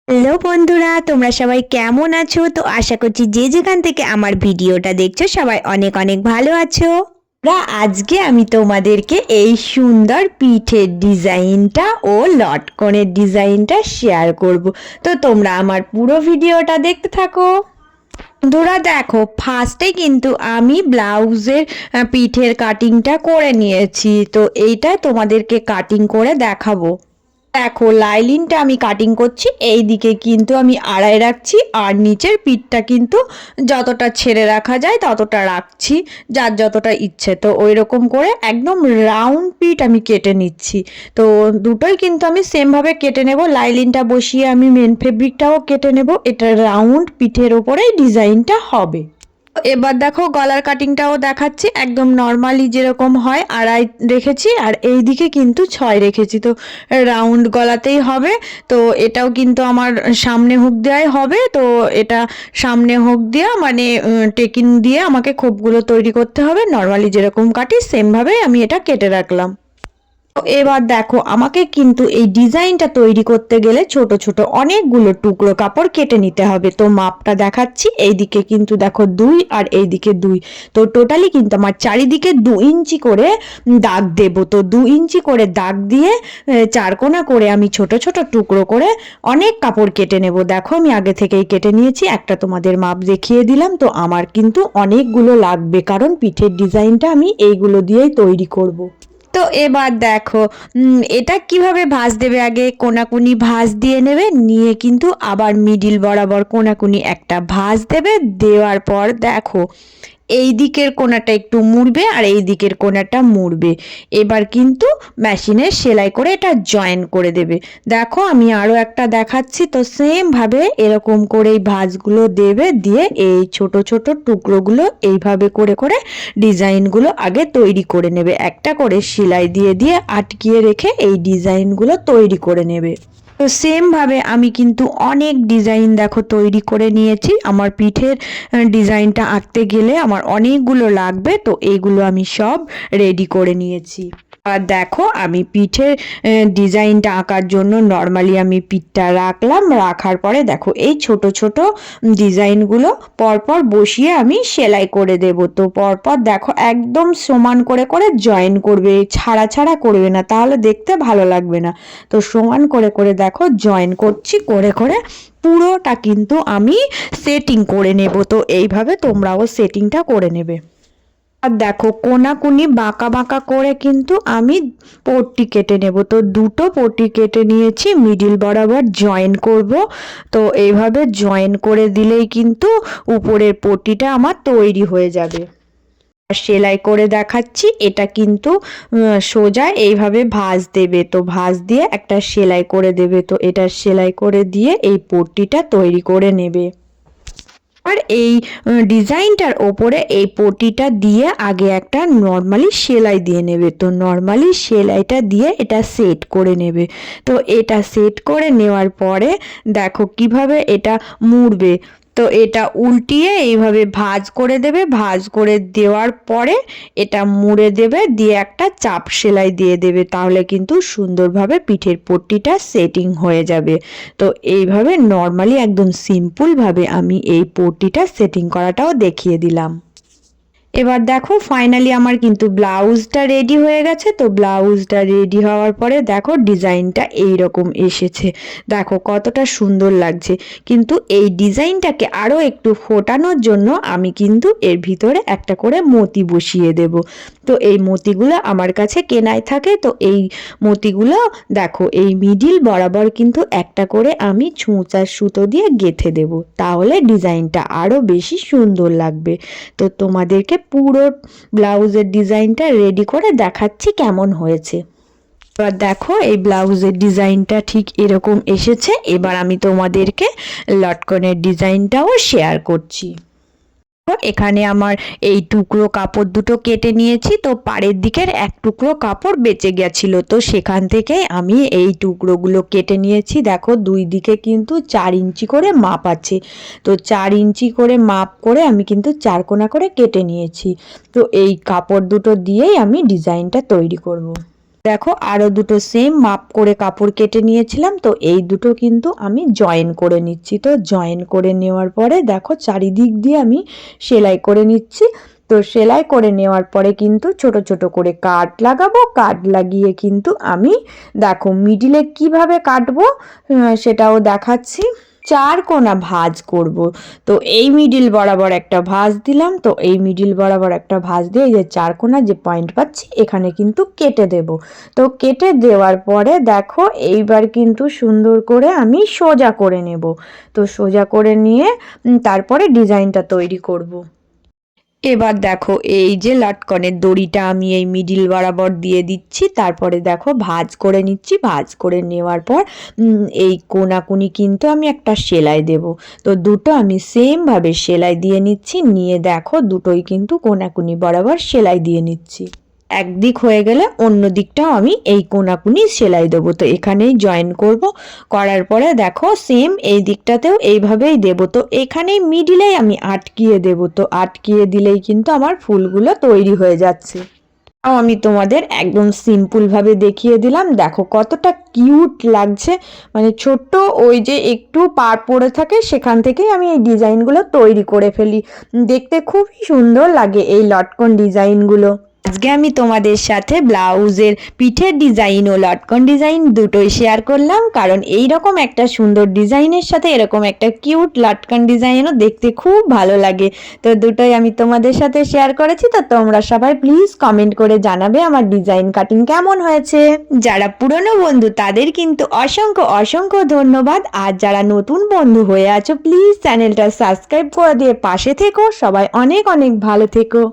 Hello বন্ধুরা, তোমরা সবাই কেমন আছো? তো আশা করছি যে যেখান থেকে আমার ভিডিওটা দেখছো সবাই অনেক অনেক ভালো আছো। আজকে আমি তোমাদেরকে এই সুন্দর পিঠের ডিজাইনটা ও লটকনের ডিজাইনটা শেয়ার করব। তো তোমরা আমার পুরো ভিডিওটা দেখতে থাকো। বন্ধুরা দেখো, ফার্স্টে কিন্তু আমি ব্লাউজের পিঠের কাটিংটা করে নিয়েছি। তো এইটা তোমাদেরকে কাটিং করে দেখাবো। দেখো, লাইলিনটা আমি কাটিং করছি, এই দিকে কিন্তু আমি আড়াই রাখছি আর নিচের পিঠটা কিন্তু যতটা ছেড়ে রাখা যায় ততটা রাখছি, যার যতটা ইচ্ছে। তো ওই রকম করে একদম রাউন্ড পিঠ আমি কেটে নিচ্ছি। তো দুটোই কিন্তু আমি সেমভাবে কেটে নেব। লাইলিনটা বসিয়ে আমি মেন ফেব্রিকটাও কেটে নেব। এটা রাউন্ড পিঠের ওপরেই ডিজাইনটা হবে। এবার দেখো, গলার কাটিংটাও দেখাচ্ছি। একদম নর্মালি যেরকম হয় আড়াই রেখেছি আর এই দিকে কিন্তু 6 রেখেছি। তো রাউন্ড গলাতেই হবে। তো এটাও কিন্তু আমার সামনে হুক দেওয়াই হবে। তো এটা সামনে হুক দেওয়া মানে টেকিং দিয়ে আমাকে খোপগুলো তৈরি করতে হবে। নর্মালি যেরকম কাটি সেমভাবেই আমি এটা কেটে রাখলাম। এবার দেখো, আমাকে কিন্তু এই ডিজাইনটা তৈরি করতে গেলে ছোট ছোট অনেকগুলো টুকরো কাপড় কেটে নিতে হবে। তো মাপটা দেখাচ্ছি। এইদিকে কিন্তু দেখো 2 আর এইদিকে 2। তো টোটালি কিন্তু আমার চারিদিকে 2 ইঞ্চি করে দাগ দেব। তো 2 ইঞ্চি করে দাগ দিয়ে 4 কোণা করে আমি ছোট ছোট টুকরো করে অনেক কাপড় কেটে নেব। দেখো, আমি আগে থেকেই কেটে নিয়েছি। একটা তোমাদের মাপ দেখিয়ে দিলাম। তো আমার কিন্তু অনেকগুলো লাগবে, কারণ পিঠের ডিজাইনটা আমি এইগুলো দিয়েই তৈরি করব। তো এবার দেখো, এটা কিভাবে ভাঁজ দেবে, আগে কোনাকুনি ভাঁজ দিয়ে নেবে, নিয়ে কিন্তু আবার মিডিল বরাবর কোনাকুনি একটা ভাঁজ দেবে। দেওয়ার পর দেখো, এই দিকের কোনাটা একটু মুড়বে আর এই দিকের কোনাটা মুড়বে। এবার কিন্তু মেশিনে সেলাই করে এটা জয়েন করে দেবে। দেখো, আমি আরও একটা দেখাচ্ছি। তো সেমভাবে এরকম করেই ভাঁজগুলো দেবে, দিয়ে এই ছোট ছোট টুকরোগুলো এইভাবে করে করে ডিজাইনগুলো আগে তৈরি করে নেবে। একটা করে সেলাই দিয়ে দিয়ে আটকিয়ে রেখে এই ডিজাইনগুলো তৈরি করে নেবে। তো সেমভাবে আমি কিন্তু অনেক ডিজাইন দেখো তৈরি করে নিয়েছি। আমার পিঠের ডিজাইনটা আঁকতে গেলে আমার অনেকগুলো লাগবে। তো এইগুলো আমি সব রেডি করে নিয়েছি। আর দেখো, আমি পিঠের ডিজাইনটা আঁকার জন্য নর্মালি আমি পিঠটা রাখলাম। রাখার পরে দেখো, এই ছোট ছোট ডিজাইনগুলো পরপর বসিয়ে আমি সেলাই করে দেব। তো পরপর দেখো, একদম সমান করে করে জয়েন করবে, ছাড়া ছাড়া করবে না, তাহলে দেখতে ভালো লাগবে না। তো সমান করে করে দেখো জয়েন করছি, করে করে পুরোটা কিন্তু আমি সেটিং করে নেব। তো এইভাবে তোমরাও সেটিংটা করে নেবে। আর দেখো, কোনাকুনি বাঁকা বাঁকা করে কিন্তু আমি পট্টি কেটে নেব। তো দুটো পট্টি কেটে নিয়েছি, মিডিল বরাবর জয়েন করব। তো এইভাবে জয়েন করে দিলেই কিন্তু উপরের পট্টিটা আমার তৈরি হয়ে যাবে। আর সেলাই করে দেখাচ্ছি। এটা কিন্তু সোজা এইভাবে ভাঁজ দেবে। তো ভাঁজ দিয়ে একটা সেলাই করে দেবে। তো এটা সেলাই করে দিয়ে এই পট্টিটা তৈরি করে নেবে। আর এই ডিজাইনটার ওপরে এই পট্টিটা দিয়ে আগে একটা নর্মালি সেলাই দিয়ে নেবে। তো নর্মালি সেলাইটা দিয়ে এটা সেট করে নেবে। তো এটা সেট করে নেওয়ার পরে দেখো কিভাবে এটা মুড়বে। তো এটা উল্টিয়ে এইভাবে ভাঁজ করে দেবে। ভাঁজ করে দেওয়ার পরে এটা মুড়ে দেবে, দিয়ে একটা চাপ সেলাই দিয়ে দেবে। তাহলে কিন্তু সুন্দরভাবে পিঠের পট্টিটা সেটিং হয়ে যাবে। তো এইভাবে নর্মালি একদম সিম্পলভাবে আমি এই পট্টিটা সেটিং করাটাও দেখিয়ে দিলাম। এবার দেখো, ফাইনালি আমার কিন্তু ব্লাউজটা রেডি হয়ে গেছে। তো ব্লাউজটা রেডি হওয়ার পরে দেখো ডিজাইনটা এইরকম এসেছে। দেখো কতটা সুন্দর লাগছে। কিন্তু এই ডিজাইনটাকে আরও একটু ফোটানোর জন্য আমি কিন্তু এর ভিতরে একটা করে মতি বসিয়ে দেব। তো এই মতিগুলো আমার কাছে কেনাই থাকে। তো এই মতিগুলো দেখো, এই মিডিল বরাবর কিন্তু একটা করে আমি ছুঁচার সুতো দিয়ে গেঁথে দেব। তাহলে ডিজাইনটা আরও বেশি সুন্দর লাগবে। তো তোমাদেরকে পুরো ব্লাউজের ডিজাইনটা রেডি করে দেখাচ্ছি কেমন হয়েছে। এবার দেখো, এই ব্লাউজের ডিজাইনটা ঠিক এরকম এসেছে। এবার আমি তোমাদেরকে লটকনের ডিজাইনটাও শেয়ার করছি। এখানে আমার এই টুকরো কাপড় দুটো কেটে নিয়েছি। তো পাড়ের দিকের এক টুকরো কাপড় বেঁচে গেছিল, তো সেখান থেকে আমি এই টুকরোগুলো কেটে নিয়েছি। দেখো, দুই দিকে কিন্তু 4 ইঞ্চি করে মাপ আছে। তো 4 ইঞ্চি করে মাপ করে আমি কিন্তু 4 কোণা করে কেটে নিয়েছি। তো এই কাপড় দুটো দিয়েই আমি ডিজাইনটা তৈরি করব। দেখো আরো দুটো সেম মাপ করে কাপড় কেটে নিয়েছিলাম, তো এই দুটো কিন্তু আমি জয়েন করে নিচ্ছি। তো জয়েন করে নেওয়ার পরে দেখো চারিদিক দিয়ে আমি সেলাই করে নিচ্ছি। তো সেলাই করে নেওয়ার পরে কিন্তু ছোট ছোট করে কাট লাগাবো। কাট লাগিয়ে কিন্তু আমি দেখো মিডিলে কিভাবে কাটবো সেটাও দেখাচ্ছি। 4 কোণা ভাঁজ করব। তো এই মিডিল বরাবর একটা ভাঁজ দিলাম। তো এই মিডিল বরাবর একটা ভাঁজ দিয়ে এই যে 4 কোণা যে পয়েন্ট পাচ্ছি এখানে কিন্তু কেটে দেব। তো কেটে দেওয়ার পরে দেখো এইবার কিন্তু সুন্দর করে আমি সোজা করে নেব। তো সোজা করে নিয়ে তারপরে ডিজাইনটা তৈরি করব। এবার দেখো এই যে লটকনের দড়িটা আমি এই মিডিল বরাবর দিয়ে দিচ্ছি, তারপরে দেখো ভাঁজ করে নিচ্ছি। ভাঁজ করে নেওয়ার পর এই কোনাকুনি কিন্তু আমি একটা সেলাই দেব। তো দুটো আমি সেম ভাবে সেলাই দিয়ে নিচ্ছি, নিয়ে দেখো দুটোই কিন্তু কোনাকুনি বরাবর সেলাই দিয়ে নিচ্ছি। একদিক হয়ে গেলে অন্য দিকটাও আমি এই কোনাকুনি সেলাই দেবো। তো এখানেই জয়েন করব। করার পরে দেখো সেম এই দিকটাতেও এইভাবেই দেব। তো এখানেই মিডিলেই আমি আটকিয়ে দেব। তো আটকিয়ে দিলেই কিন্তু আমার ফুলগুলো তৈরি হয়ে যাচ্ছে। আমি তোমাদের একদম সিম্পল ভাবে দেখিয়ে দিলাম। দেখো কতটা কিউট লাগছে, মানে ছোট্ট ওই যে একটু পাড় পড়ে থাকে সেখান থেকেই আমি এই ডিজাইনগুলো তৈরি করে ফেলি। দেখতে খুবই সুন্দর লাগে এই লটকন ডিজাইনগুলো। আজকে আমি তোমাদের সাথে ব্লাউজের পিঠের ডিজাইন ও লটকন ডিজাইন দুটোই শেয়ার করলাম, কারণ এই রকম একটা সুন্দর ডিজাইনের সাথে এরকম একটা কিউট লটকন ডিজাইনও দেখতে খুব ভালো লাগে। তো দুটোই আমি তোমাদের সাথে শেয়ার করেছি। তো তোমরা সবাই প্লিজ কমেন্ট করে জানাবে আমার ডিজাইন কাটিং কেমন হয়েছে। যারা পুরনো বন্ধু তাদের কিন্তু অসংখ্য অসংখ্য ধন্যবাদ। আর যারা নতুন বন্ধু হয়ে আছো প্লিজ চ্যানেলটা সাবস্ক্রাইব করে দিয়ে পাশে থেকো। সবাই অনেক অনেক ভালো থেকো।